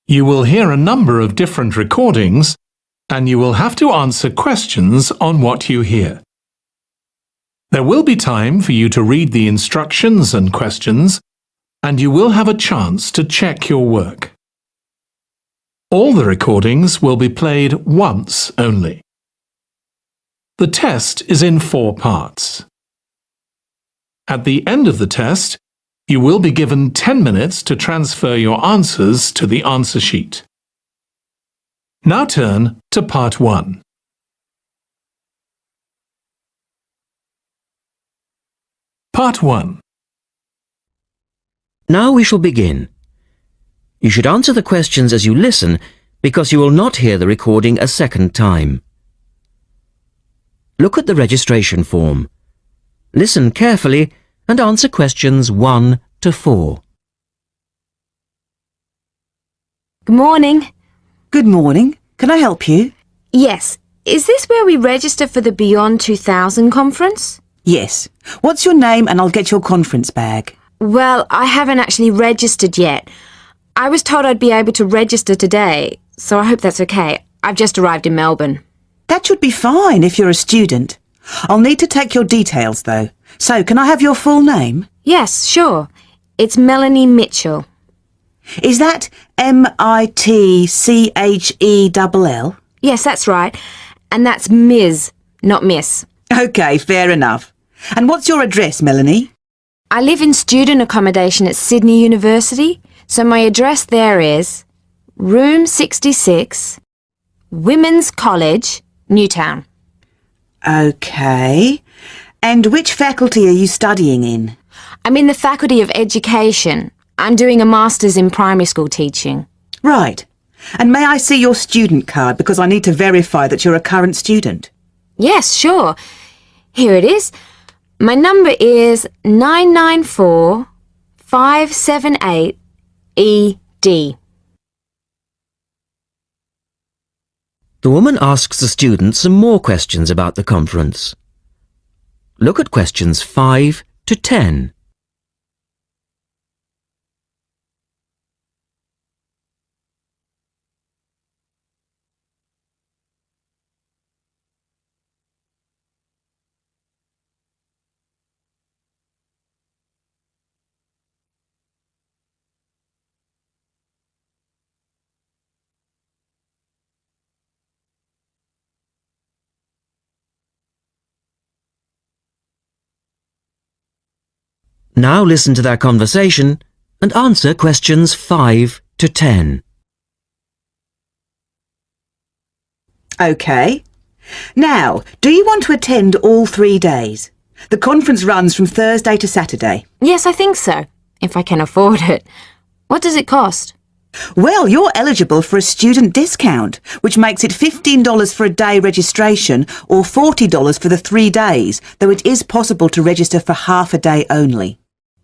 You will hear a number of different recordings, and you will have to answer questions on what you hear. There will be time for you to read the instructions and questions, and you will have a chance to check your work. All the recordings will be played once only. The test is in 4 parts. At the end of the test, you will be given 10 minutes to transfer your answers to the answer sheet. Now turn to Part 1. Part 1. Now we shall begin. You should answer the questions as you listen because you will not hear the recording a second time. Look at the registration form. Listen carefully and answer questions 1 to 4. Good morning. Good morning. Can I help you? Yes. Is this where we register for the Beyond 2000 conference? Yes. What's your name and I'll get your conference bag. Well, I haven't actually registered yet. I was told I'd be able to register today, so I hope that's okay. I've just arrived in Melbourne. That should be fine if you're a student. I'll need to take your details though. So, can I have your full name? Yes, sure. It's Melanie Mitchell. Is that M-I-T-C-H-E-L-L? Yes, that's right. And that's Ms., not Miss. OK, fair enough. And what's your address, Melanie? I live in student accommodation at Sydney University, so my address there is Room 66, Women's College, Newtown. OK. And which faculty are you studying in? I'm in the Faculty of Education. I'm doing a Master's in Primary School Teaching. Right. And may I see your student card because I need to verify that you're a current student? Yes, sure. Here it is. My number is 994578ED. The woman asks the student some more questions about the conference. Look at questions 5 to 10. Now listen to their conversation and answer questions 5 to 10. OK. Now, do you want to attend all 3 days? The conference runs from Thursday to Saturday. Yes, I think so, if I can afford it. What does it cost? Well, you're eligible for a student discount, which makes it $15 for a day registration or $40 for the 3 days, though it is possible to register for half a day only.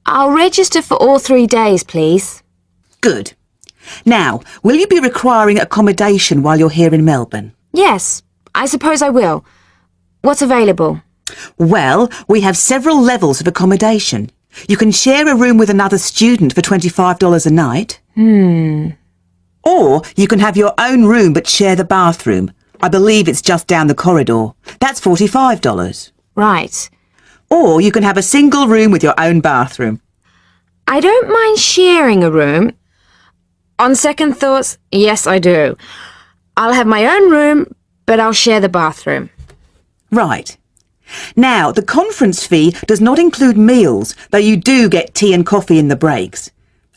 I'll register for all 3 days, please. Good. Now, will you be requiring accommodation while you're here in Melbourne? Yes, I suppose I will. What's available? Well, we have several levels of accommodation. You can share a room with another student for $25 a night. Or you can have your own room but share the bathroom. I believe it's just down the corridor. That's $45. Right. Or you can have a single room with your own bathroom. I don't mind sharing a room. On second thoughts, yes, I do. I'll have my own room, but I'll share the bathroom. Right. Now, the conference fee does not include meals, though you do get tea and coffee in the breaks.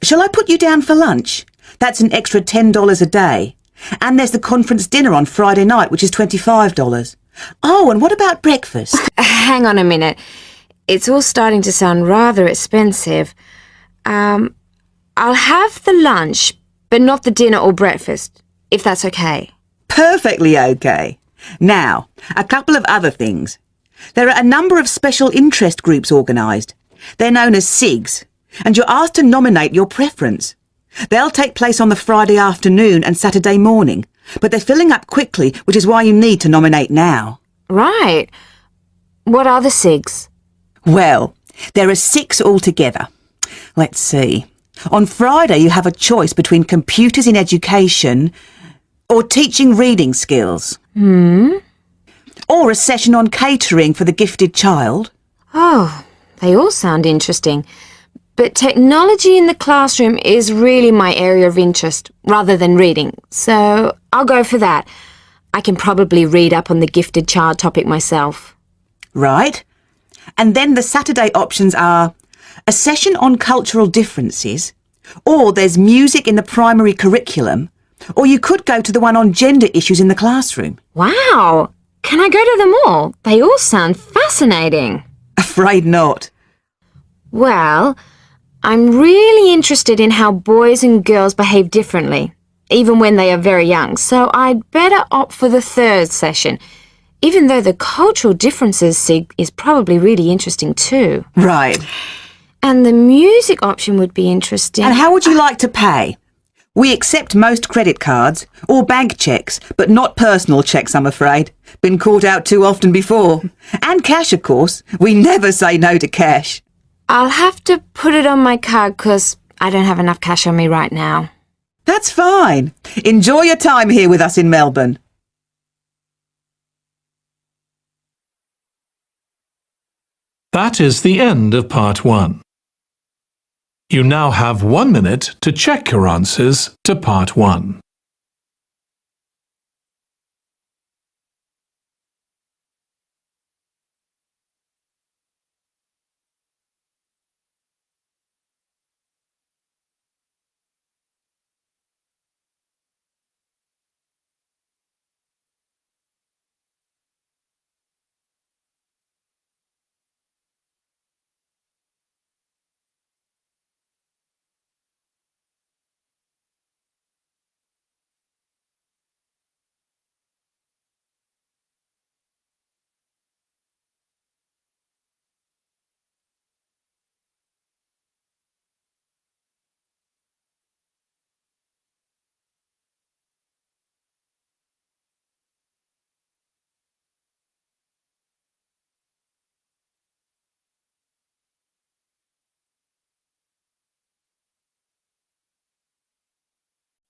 Shall I put you down for lunch? That's an extra $10 a day. And there's the conference dinner on Friday night, which is $25. Oh, and what about breakfast? Hang on a minute. It's all starting to sound rather expensive. I'll have the lunch, but not the dinner or breakfast, if that's okay. Perfectly okay. Now, a couple of other things. There are a number of special interest groups organised. They're known as SIGs, and you're asked to nominate your preference. They'll take place on the Friday afternoon and Saturday morning, but they're filling up quickly, which is why you need to nominate now. Right. What are the SIGs? Well, there are 6 altogether. Let's see. On Friday you have a choice between computers in education or teaching reading skills. Or a session on catering for the gifted child. Oh, they all sound interesting. But technology in the classroom is really my area of interest, rather than reading. So I'll go for that. I can probably read up on the gifted child topic myself. Right. And then the Saturday options are a session on cultural differences, or there's music in the primary curriculum, or you could go to the one on gender issues in the classroom. Wow! Can I go to them all? They all sound fascinating. Afraid not. Well, I'm really interested in how boys and girls behave differently, even when they are very young, so I'd better opt for the third session, even though the cultural differences sig is probably really interesting too. Right. And the music option would be interesting. And how would you like to pay? We accept most credit cards or bank cheques, but not personal cheques, I'm afraid. Been caught out too often before. And cash, of course. We never say no to cash. I'll have to put it on my card 'cause I don't have enough cash on me right now. That's fine. Enjoy your time here with us in Melbourne. That is the end of part 1. You now have 1 minute to check your answers to part 1.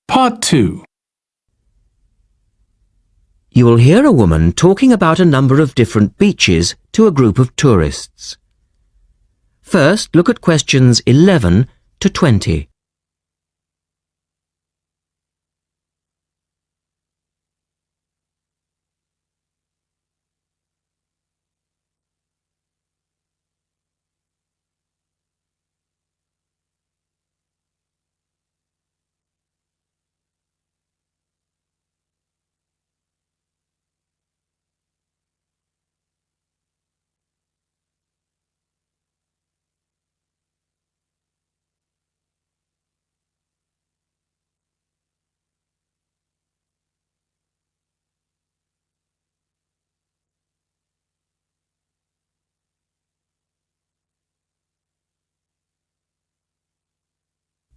Part 2. You will hear a woman talking about a number of different beaches to a group of tourists. First, look at questions 11 to 20.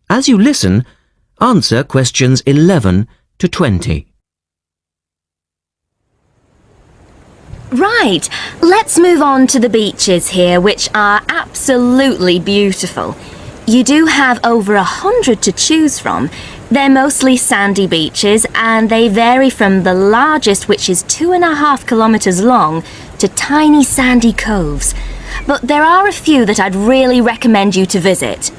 As you listen, answer questions 11 to 20. Right, let's move on to the beaches here, which are absolutely beautiful. You do have over 100 to choose from. They're mostly sandy beaches and they vary from the largest, which is 2.5 kilometres long, to tiny sandy coves. But there are a few that I'd really recommend you to visit.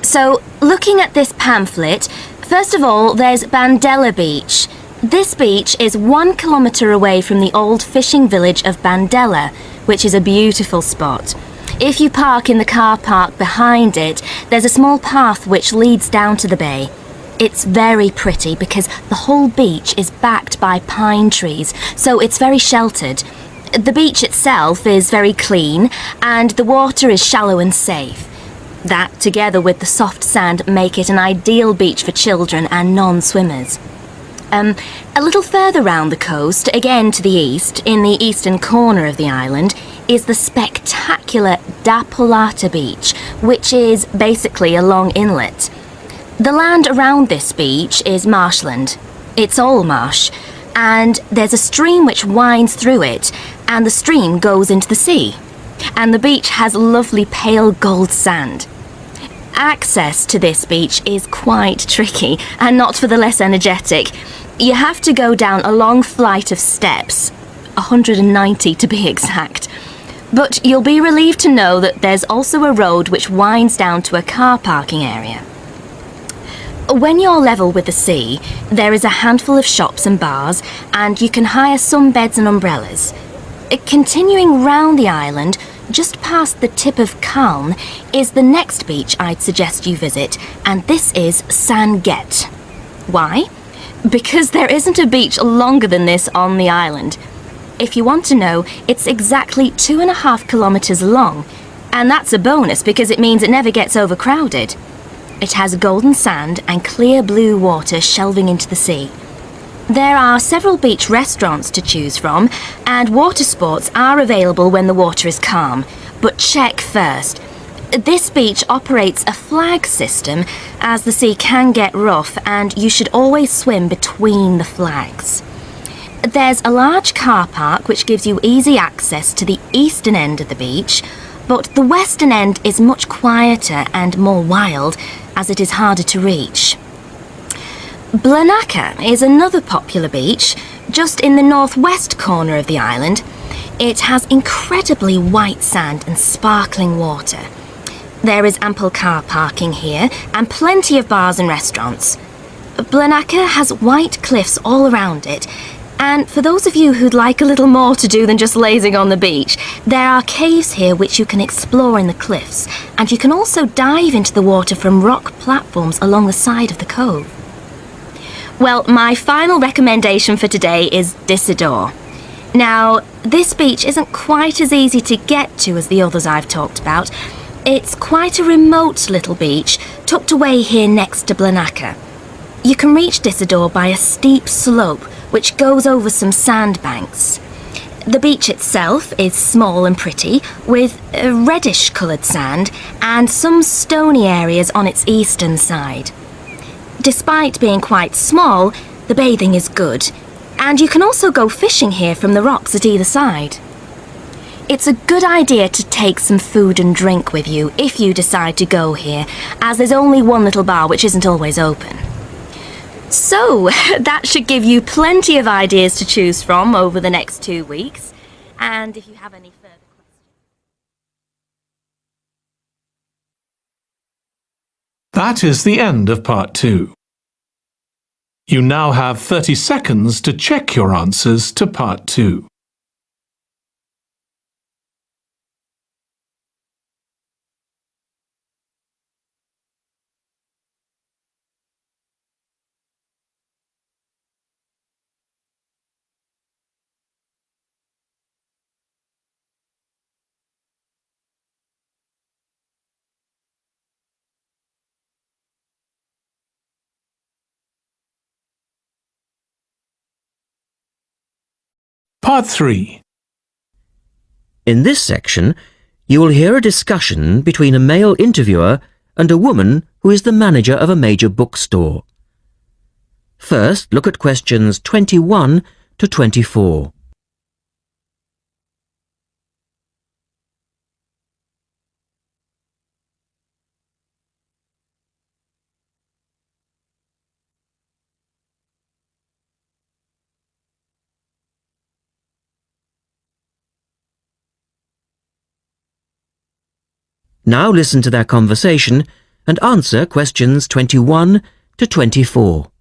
So, looking at this pamphlet, first of all, there's Bandela Beach. This beach is 1 kilometre away from the old fishing village of Bandela, which is a beautiful spot. If you park in the car park behind it, there's a small path which leads down to the bay. It's very pretty because the whole beach is backed by pine trees, so it's very sheltered. The beach itself is very clean and the water is shallow and safe. That, together with the soft sand, make it an ideal beach for children and non-swimmers. A little further round the coast, again to the east, in the eastern corner of the island, is the spectacular Dapolata Beach, which is basically a long inlet. The land around this beach is marshland. It's all marsh, and there's a stream which winds through it, and the stream goes into the sea. And the beach has lovely pale gold sand. Access to this beach is quite tricky and not for the less energetic. You have to go down a long flight of steps, 190 to be exact. But you'll be relieved to know that there's also a road which winds down to a car parking area. When you're level with the sea, there is a handful of shops and bars, and you can hire some beds and umbrellas. Continuing round the island, just past the tip of Calne, is the next beach I'd suggest you visit, and this is Sanget. Why? Because there isn't a beach longer than this on the island. If you want to know, it's exactly 2.5 kilometres long, and that's a bonus because it means it never gets overcrowded. It has golden sand and clear blue water shelving into the sea. There are several beach restaurants to choose from, and water sports are available when the water is calm. But check first. This beach operates a flag system, as the sea can get rough, and you should always swim between the flags. There's a large car park which gives you easy access to the eastern end of the beach, but the western end is much quieter and more wild, as it is harder to reach. Blanaka is another popular beach, just in the northwest corner of the island. It has incredibly white sand and sparkling water. There is ample car parking here and plenty of bars and restaurants. Blanaka has white cliffs all around it, and for those of you who'd like a little more to do than just lazing on the beach, there are caves here which you can explore in the cliffs, and you can also dive into the water from rock platforms along the side of the cove. Well, my final recommendation for today is Disador. Now, this beach isn't quite as easy to get to as the others I've talked about. It's quite a remote little beach, tucked away here next to Blanaka. You can reach Disador by a steep slope which goes over some sandbanks. The beach itself is small and pretty, with reddish-coloured sand and some stony areas on its eastern side. Despite being quite small, the bathing is good, and you can also go fishing here from the rocks at either side. It's a good idea to take some food and drink with you if you decide to go here, as there's only one little bar which isn't always open. So, that should give you plenty of ideas to choose from over the next 2 weeks, and if you have any further questions... That is the end of part 2. You now have 30 seconds to check your answers to part 2. Part 3. In this section, you will hear a discussion between a male interviewer and a woman who is the manager of a major bookstore. First, look at questions 21 to 24. Now listen to their conversation and answer questions 21 to 24.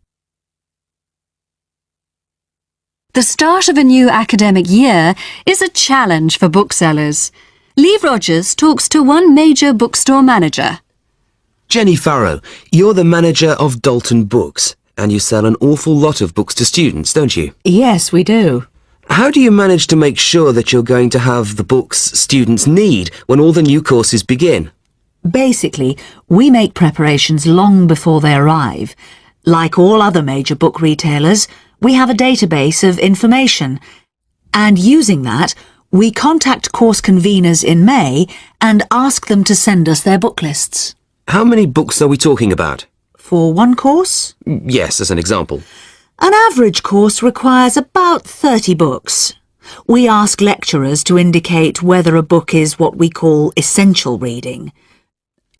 The start of a new academic year is a challenge for booksellers. Lee Rogers talks to one major bookstore manager. Jenny Farrow, you're the manager of Dalton Books, and you sell an awful lot of books to students, don't you? Yes, we do. How do you manage to make sure that you're going to have the books students need when all the new courses begin? Basically, we make preparations long before they arrive. Like all other major book retailers, we have a database of information. And using that, we contact course conveners in May and ask them to send us their book lists. How many books are we talking about? For one course? Yes, as an example. An average course requires about 30 books. We ask lecturers to indicate whether a book is what we call essential reading.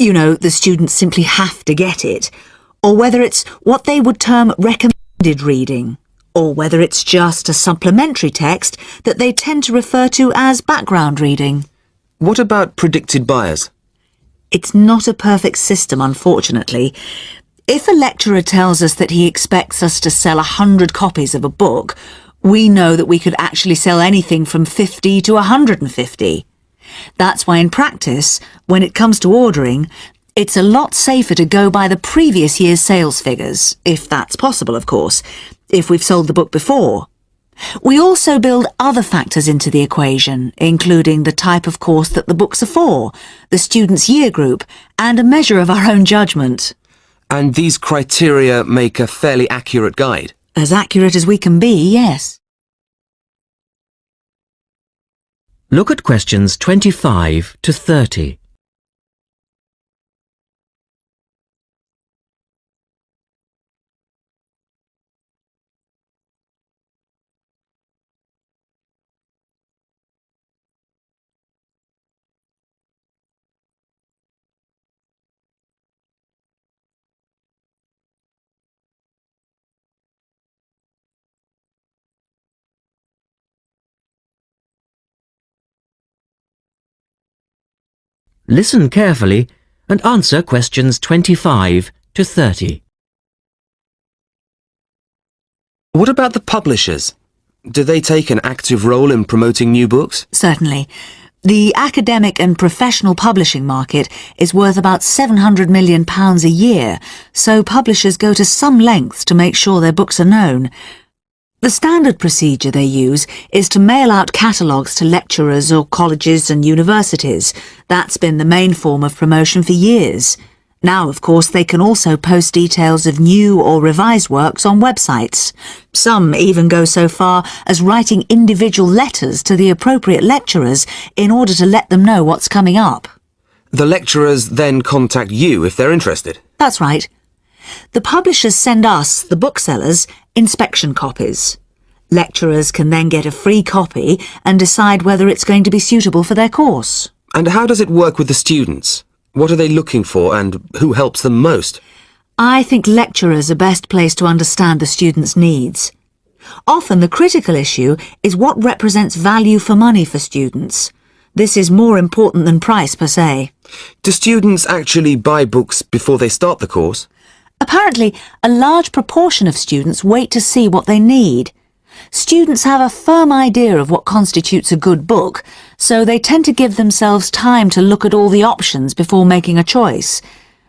You know, the students simply have to get it, or whether it's what they would term recommended reading, or whether it's just a supplementary text that they tend to refer to as background reading. What about predicted buyers? It's not a perfect system, unfortunately. If a lecturer tells us that he expects us to sell 100 copies of a book, we know that we could actually sell anything from 50 to 150. That's why in practice, when it comes to ordering, it's a lot safer to go by the previous year's sales figures, if that's possible, of course, if we've sold the book before. We also build other factors into the equation, including the type of course that the books are for, the student's year group, and a measure of our own judgment. And these criteria make a fairly accurate guide? As accurate as we can be, yes. Look at questions 25 to 30. Listen carefully and answer questions 25 to 30. What about the publishers? Do they take an active role in promoting new books? Certainly. The academic and professional publishing market is worth about £700 million a year, so publishers go to some lengths to make sure their books are known. The standard procedure they use is to mail out catalogues to lecturers or colleges and universities. That's been the main form of promotion for years. Now, of course, they can also post details of new or revised works on websites. Some even go so far as writing individual letters to the appropriate lecturers in order to let them know what's coming up. The lecturers then contact you if they're interested? That's right. The publishers send us, the booksellers, inspection copies. Lecturers can then get a free copy and decide whether it's going to be suitable for their course. And how does it work with the students? What are they looking for and who helps them most? I think lecturers are best placed to understand the students' needs. Often the critical issue is what represents value for money for students. This is more important than price per se. Do students actually buy books before they start the course? Apparently, a large proportion of students wait to see what they need. Students have a firm idea of what constitutes a good book, so they tend to give themselves time to look at all the options before making a choice.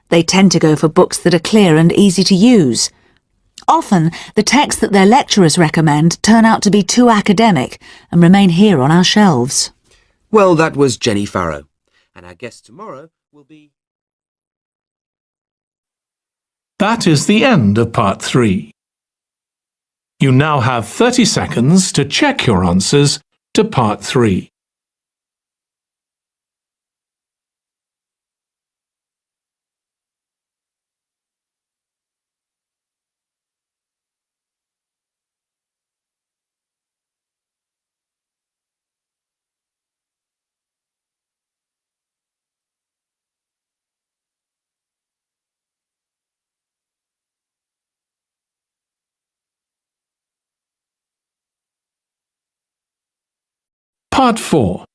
They tend to go for books that are clear and easy to use. Often, the texts that their lecturers recommend turn out to be too academic and remain here on our shelves. Well, that was Jenny Farrow. And our guest tomorrow will be... That is the end of part 3. You now have 30 seconds to check your answers to part 3. Part 4.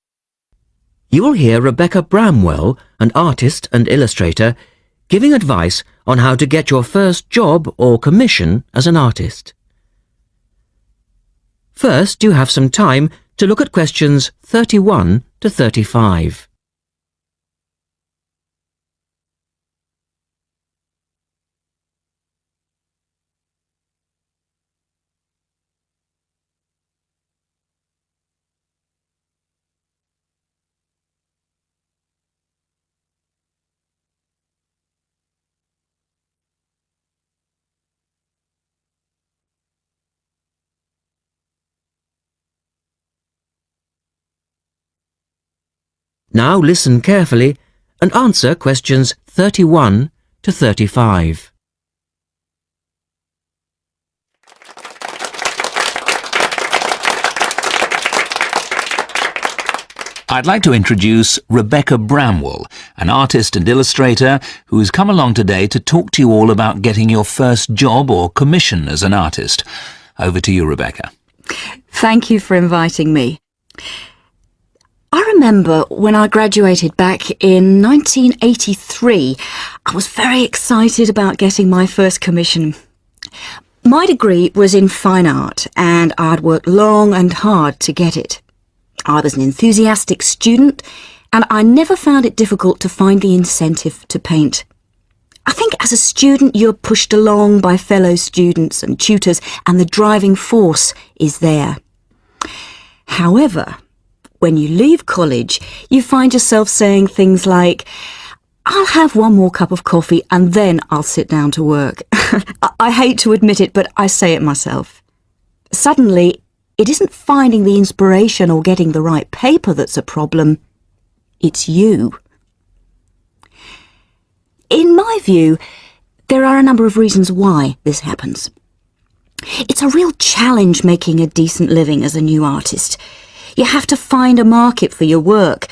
You will hear Rebecca Bramwell, an artist and illustrator, giving advice on how to get your first job or commission as an artist. First, you have some time to look at questions 31 to 35. Now listen carefully and answer questions 31 to 35. I'd like to introduce Rebecca Bramwell, an artist and illustrator who's come along today to talk to you all about getting your first job or commission as an artist. Over to you, Rebecca. Thank you for inviting me. I remember when I graduated back in 1983, I was very excited about getting my first commission. My degree was in fine art, and I'd worked long and hard to get it. I was an enthusiastic student, and I never found it difficult to find the incentive to paint. I think as a student you're pushed along by fellow students and tutors, and the driving force is there. However, when you leave college, you find yourself saying things like, "I'll have one more cup of coffee and then I'll sit down to work." I hate to admit it, but I say it myself. Suddenly, it isn't finding the inspiration or getting the right paper that's a problem. It's you. In my view, there are a number of reasons why this happens. It's a real challenge making a decent living as a new artist. You have to find a market for your work.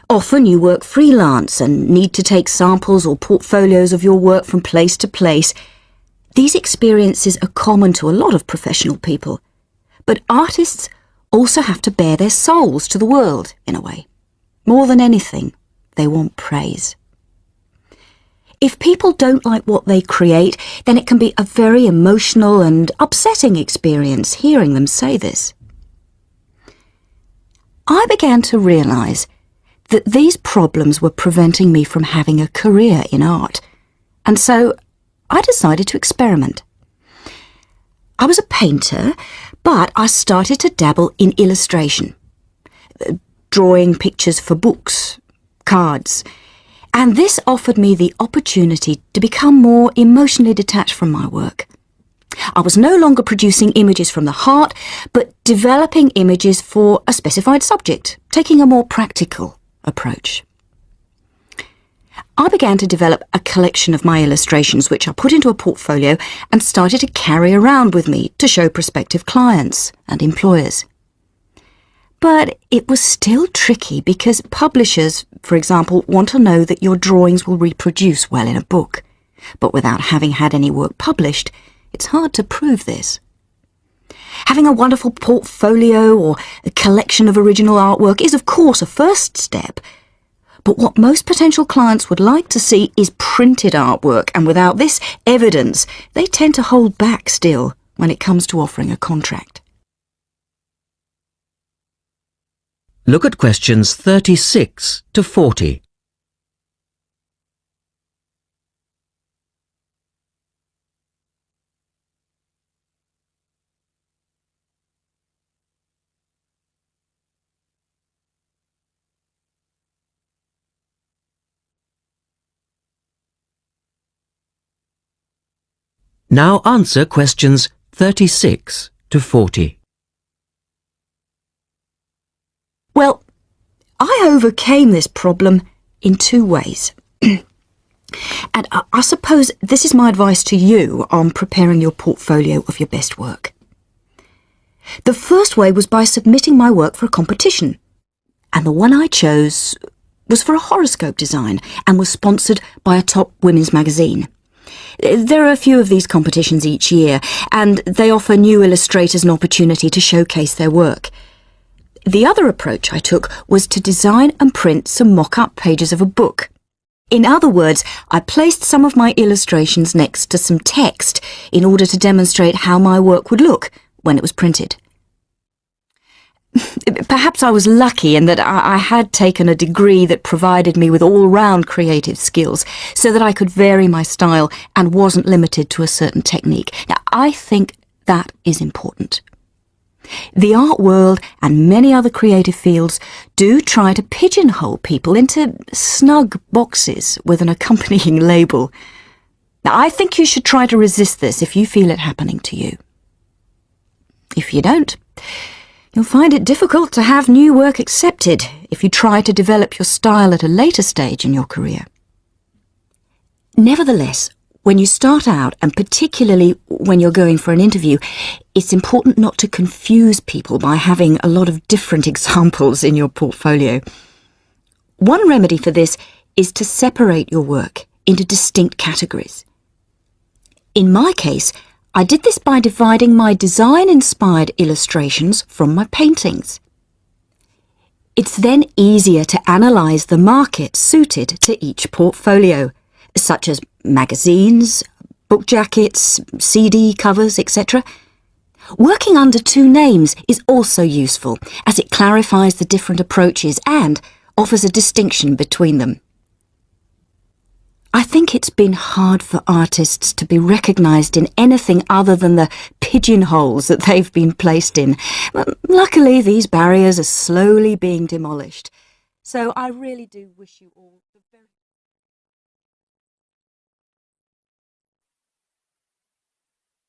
Often you work freelance and need to take samples or portfolios of your work from place to place. These experiences are common to a lot of professional people. But artists also have to bare their souls to the world, in a way. More than anything, they want praise. If people don't like what they create, then it can be a very emotional and upsetting experience hearing them say this. I began to realise that these problems were preventing me from having a career in art, and so I decided to experiment. I was a painter, but I started to dabble in illustration, drawing pictures for books, cards, and this offered me the opportunity to become more emotionally detached from my work. I was no longer producing images from the heart, but developing images for a specified subject, taking a more practical approach. I began to develop a collection of my illustrations, which I put into a portfolio and started to carry around with me to show prospective clients and employers. But it was still tricky because publishers, for example, want to know that your drawings will reproduce well in a book. But without having had any work published, it's hard to prove this. Having a wonderful portfolio or a collection of original artwork is, of course, a first step. But what most potential clients would like to see is printed artwork, and without this evidence, they tend to hold back still when it comes to offering a contract. Look at questions 36 to 40. Now answer questions 36 to 40. Well, I overcame this problem in two ways. And I suppose this is my advice to you on preparing your portfolio of your best work. The first way was by submitting my work for a competition. And the one I chose was for a horoscope design and was sponsored by a top women's magazine. There are a few of these competitions each year, and they offer new illustrators an opportunity to showcase their work. The other approach I took was to design and print some mock-up pages of a book. In other words, I placed some of my illustrations next to some text in order to demonstrate how my work would look when it was printed. Perhaps I was lucky in that I had taken a degree that provided me with all-round creative skills so that I could vary my style and wasn't limited to a certain technique. Now, I think that is important. The art world and many other creative fields do try to pigeonhole people into snug boxes with an accompanying label. Now, I think you should try to resist this if you feel it happening to you. If you don't, you'll find it difficult to have new work accepted if you try to develop your style at a later stage in your career. Nevertheless, when you start out, and particularly when you're going for an interview, it's important not to confuse people by having a lot of different examples in your portfolio. One remedy for this is to separate your work into distinct categories. In my case, I did this by dividing my design-inspired illustrations from my paintings. It's then easier to analyse the market suited to each portfolio, such as magazines, book jackets, CD covers, etc. Working under two names is also useful, as it clarifies the different approaches and offers a distinction between them. I think it's been hard for artists to be recognised in anything other than the pigeonholes that they've been placed in. But luckily, these barriers are slowly being demolished. So I really do wish you all the very...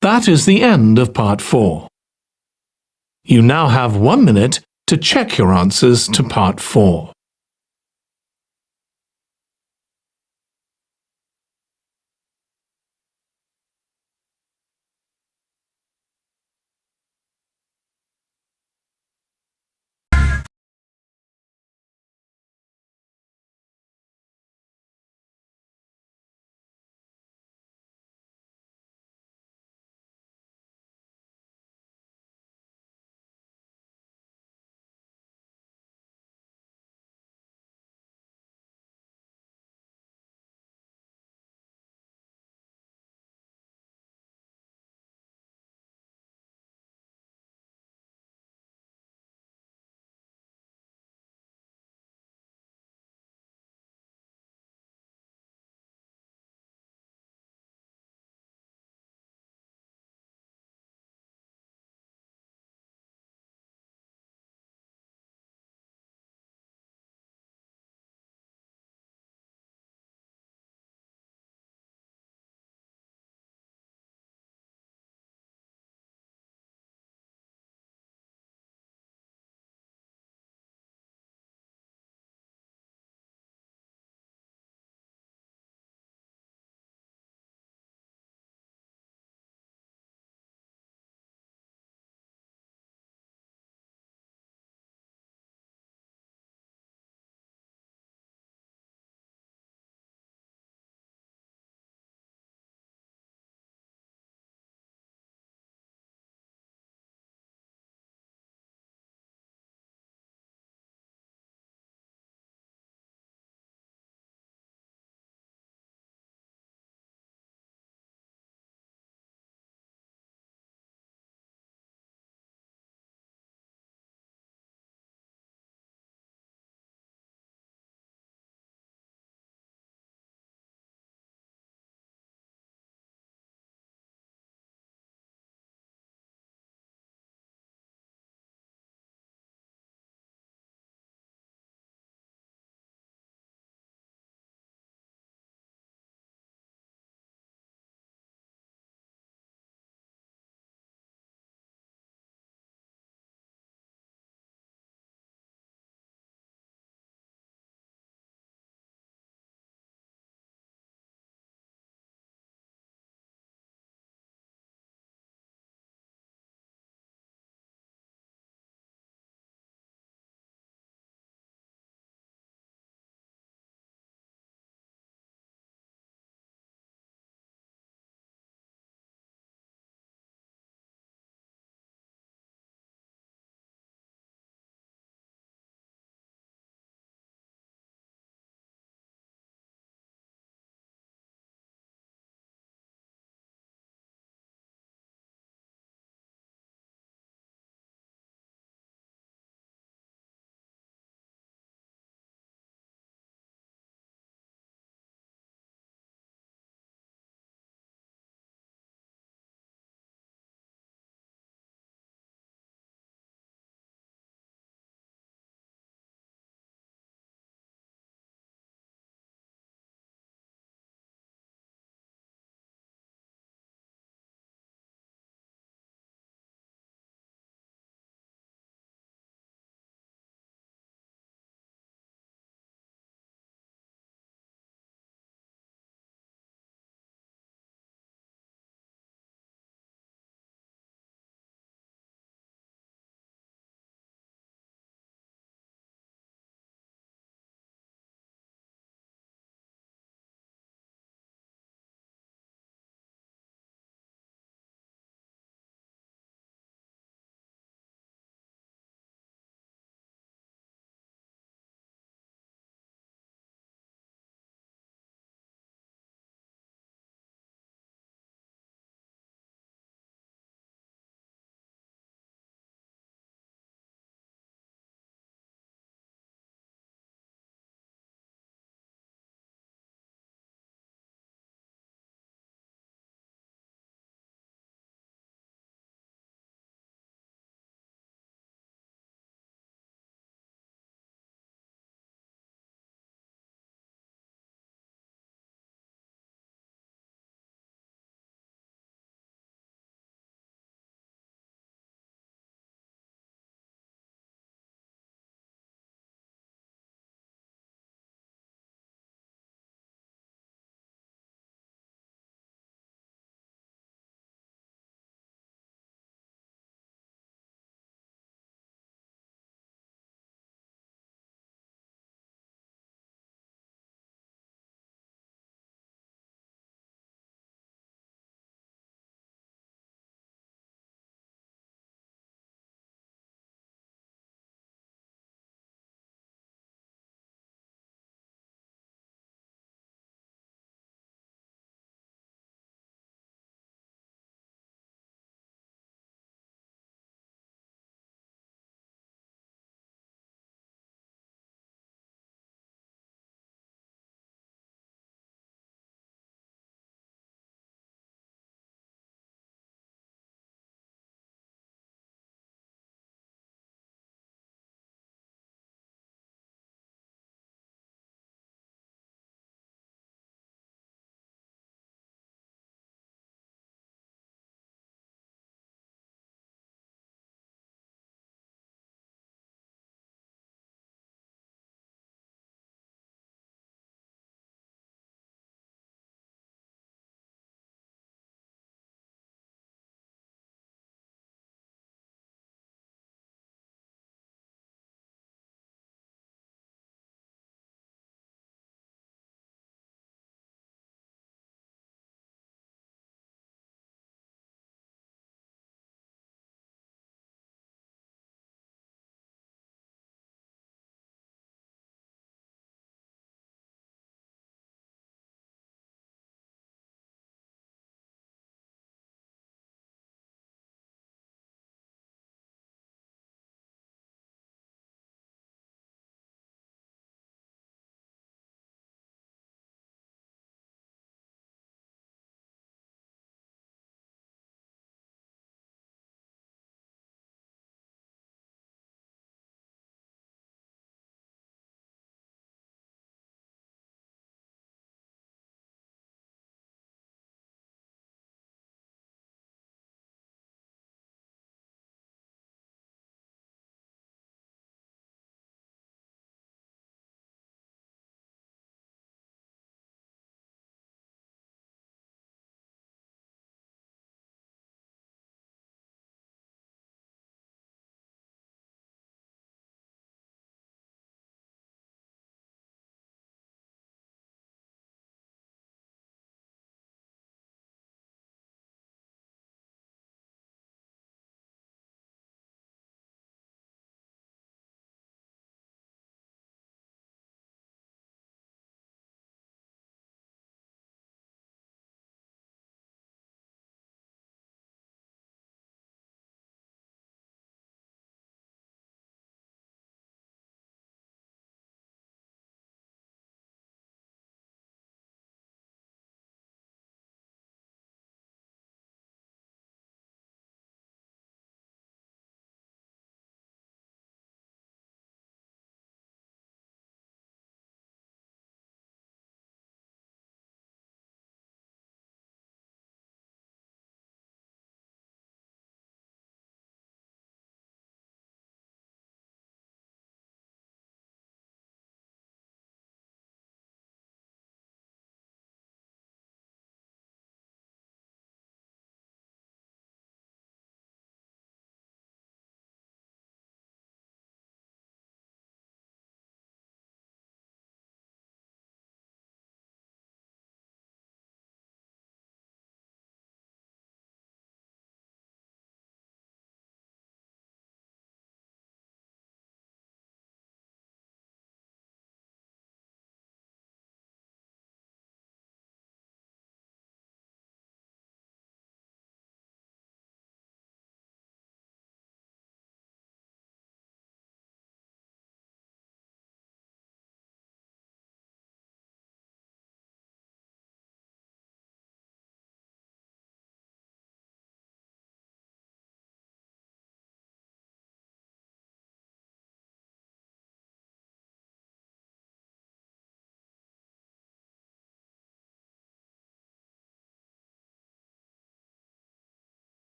That is the end of Part 4. You now have 1 minute to check your answers to Part 4.